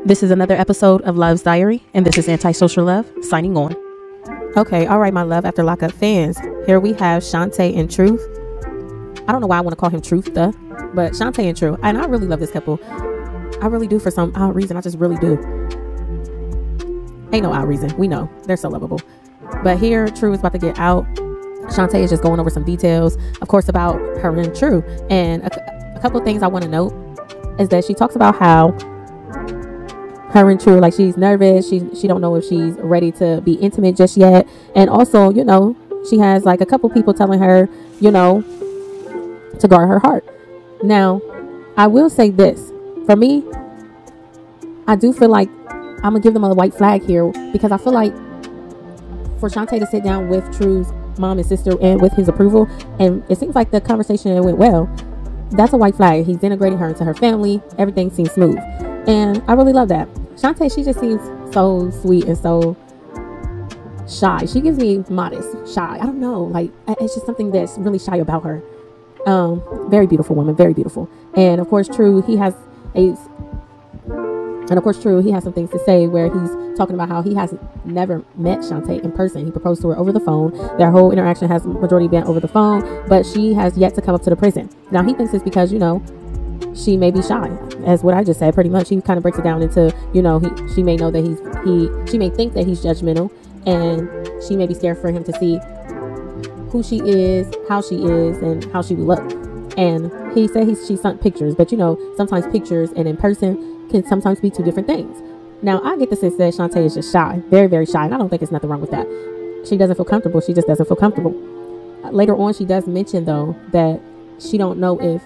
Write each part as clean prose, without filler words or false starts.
This is another episode of Love's Diary, and this is AntiSoSure Love, signing on. Okay, all right, my Love After Lockup fans. Here we have Shonta and Truth. I don't know why I want to call him Truth, but Shonta and True. And I really love this couple. I really do, for some odd reason. I just really do. Ain't no odd reason. We know. They're so lovable. But here, True is about to get out. Shonta is just going over some details, of course, about her and True. And a couple of things I want to note is that she talks about how her and True, like, she's nervous. She don't know if she's ready to be intimate just yet. And also, you know, she has like a couple people telling her, you know, to guard her heart. Now, I will say this. For me, I do feel like I'm going to give them a white flag here, because I feel like for Shonta to sit down with True's mom and sister and with his approval, and it seems like the conversation went well, that's a white flag. He's integrating her into her family. Everything seems smooth. And I really love that. Shonta, she just seems so sweet and so shy. She gives me modest, shy. I don't know. Like, it's just something that's really shy about her. Very beautiful woman. Very beautiful. And of course, True, he has some things to say, where he's talking about how he has never met Shonta in person. He proposed to her over the phone. Their whole interaction has majority been over the phone, but she has yet to come up to the prison. Now, he thinks it's because, you know, she may be shy, as what I just said. Pretty much, he kind of breaks it down into, you know, she may know that she may think that he's judgmental, and she may be scared for him to see who she is, how she is, and how she would look. And he said she sent pictures, but you know, sometimes pictures and in person can sometimes be two different things. Now, I get the sense that Shonta is just shy, very, very shy, and I don't think it's nothing wrong with that. She doesn't feel comfortable. She just doesn't feel comfortable. Later on, she does mention, though, that she don't know if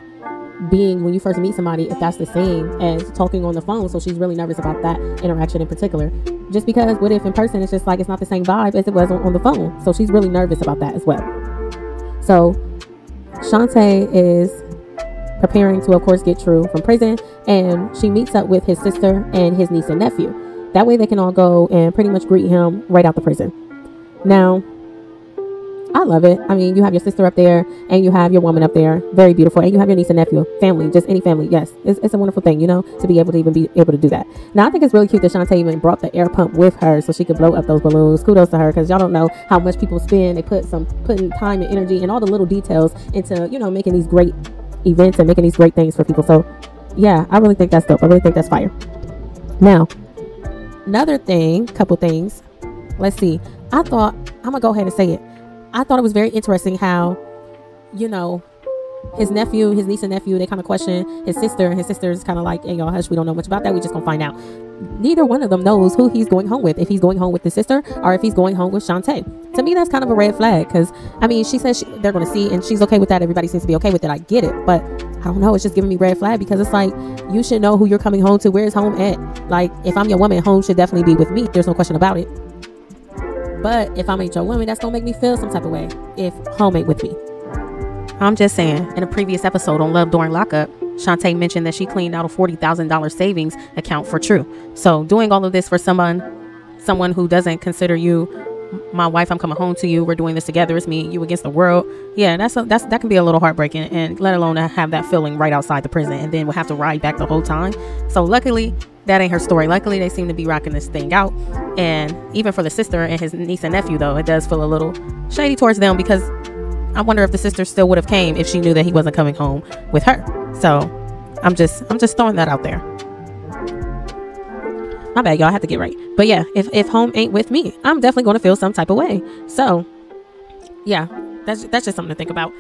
when you first meet somebody, if that's the same as talking on the phone. So she's really nervous about that interaction in particular, just because what if in person it's just like it's not the same vibe as it was on the phone. So she's really nervous about that as well. So Shonta is preparing to, of course, get True from prison, and she meets up with his sister and his niece and nephew. That way they can all go and pretty much greet him right out the prison. Now, I love it. I mean, you have your sister up there, and you have your woman up there. Very beautiful. And you have your niece and nephew. Family. Just any family. Yes. It's a wonderful thing, you know, to be able to even be able to do that. Now, I think it's really cute that Shonta even brought the air pump with her so she could blow up those balloons. Kudos to her, because y'all don't know how much people spend. They putting time and energy and all the little details into, you know, making these great events and making these great things for people. So, yeah, I really think that's dope. I really think that's fire. Now, another thing, couple things. Let's see. I'm going to go ahead and say it. I thought it was very interesting how, you know, his niece and nephew, they kind of question his sister, and his sister's kind of like, hey, y'all, hush, we don't know much about that. We just gonna find out. Neither one of them knows who he's going home with, if he's going home with his sister or if he's going home with Shonta. To me, that's kind of a red flag, because, I mean, she says they're going to see, and she's okay with that. Everybody seems to be okay with it. I get it, but I don't know. It's just giving me red flag, because it's like, you should know who you're coming home to. Where's home at? Like, if I'm your woman, home should definitely be with me. There's no question about it. But if I ain't your woman, that's going to make me feel some type of way if home ain't with me. I'm just saying, in a previous episode on Love During Lockup, Shonta mentioned that she cleaned out a $40,000 savings account for True. So doing all of this for someone who doesn't consider you my wife, I'm coming home to you, we're doing this together, it's me and you against the world. Yeah, that can be a little heartbreaking, and let alone to have that feeling right outside the prison, and then we'll have to ride back the whole time. So luckily, that ain't her story. Luckily, they seem to be rocking this thing out. And even for the sister and his niece and nephew, though, it does feel a little shady towards them, because I wonder if the sister still would have came if she knew that he wasn't coming home with her. So I'm just throwing that out there. My bad, y'all. I have to get right. But yeah, if home ain't with me, I'm definitely going to feel some type of way. So yeah, that's just something to think about.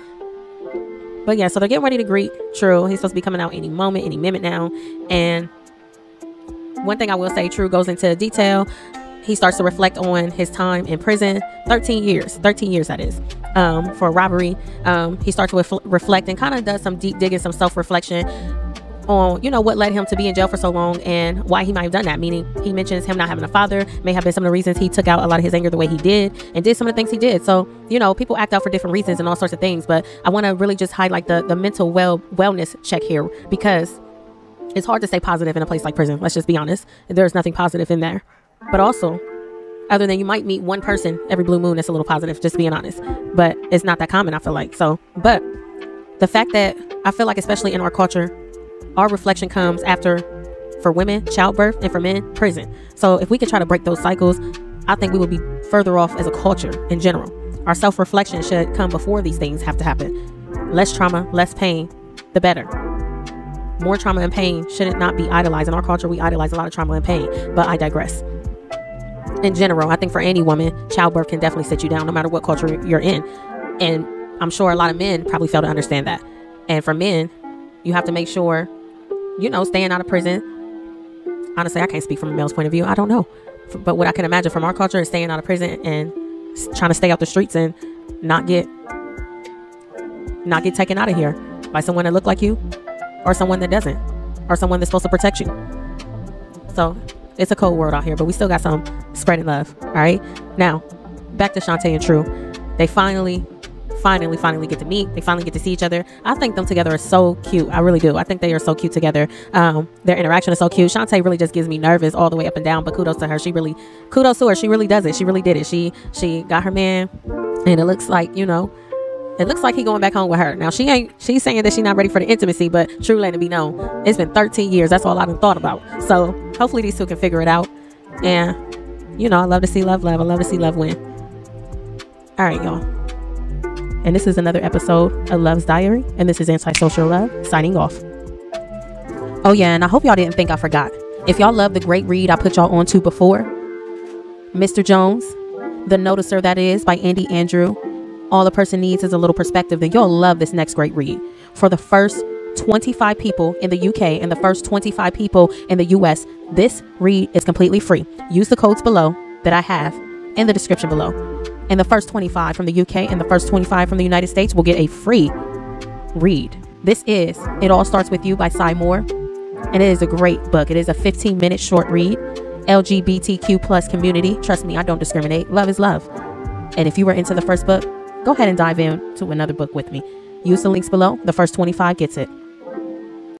But yeah, so they're getting ready to greet True. He's supposed to be coming out any moment, any minute now. And one thing I will say, True goes into detail. He starts to reflect on his time in prison. 13 years that is, for robbery. He starts to reflect and kind of does some deep digging, some self-reflection on, you know, what led him to be in jail for so long and why he might have done that. Meaning, he mentions him not having a father may have been some of the reasons he took out a lot of his anger the way he did and did some of the things he did. So, you know, people act out for different reasons and all sorts of things. But I want to really just highlight the mental wellness check here, because it's hard to stay positive in a place like prison. Let's just be honest. There's nothing positive in there. But also, other than you might meet one person every blue moon that's a little positive, just being honest. But it's not that common, I feel like. So, but the fact that I feel like, especially in our culture, our reflection comes after For women, childbirth, and for men, prison. So if we could try to break those cycles, I think we would be further off as a culture in general. Our self-reflection should come before these things have to happen. Less trauma, less pain, the better. More trauma and pain should not be idolized. In our culture, we idolize a lot of trauma and pain, but I digress. In general, I think for any woman, childbirth can definitely sit you down no matter what culture you're in. And I'm sure a lot of men probably fail to understand that. And for men, you have to make sure, staying out of prison. Honestly, I can't speak from a male's point of view. I don't know. But what I can imagine from our culture is staying out of prison and trying to stay out the streets and not get taken out of here by someone that look like you, or someone that doesn't, or someone that's supposed to protect you. So it's a cold world out here, but we still got some spreading love. All right. Now back to Shonta and True. They finally get to meet. They finally get to see each other. I think them together are so cute. I really do. I think they are so cute together. Their interaction is so cute. Shonta really just gives me nervous all the way up and down, but kudos to her. She really does it. She really did it. She got her man, and it looks like, he going back home with her. Now she's saying that she's not ready for the intimacy, but True letting it be known. It's been 13 years. That's all I've thought about. So hopefully these two can figure it out. And I love to see love. I love to see love win. All right, y'all. And this is another episode of Love's Diary. And this is AntiSoSure Love signing off. Oh yeah, and I hope y'all didn't think I forgot. If y'all love the great read I put y'all on to before, Mr. Jones, The Noticer, that is, by Andy Andrew. All the person needs is a little perspective. Then you'll love this next great read. For the first 25 people in the UK and the first 25 people in the US, this read is completely free. Use the codes below that I have in the description below. And the first 25 from the UK and the first 25 from the United States will get a free read. This is It All Starts With You by Cy Moore. And it is a great book. It is a 15-minute short read. LGBTQ plus community. Trust me, I don't discriminate. Love is love. And if you were into the first book, go ahead and dive into another book with me. Use the links below. The first 25 gets it.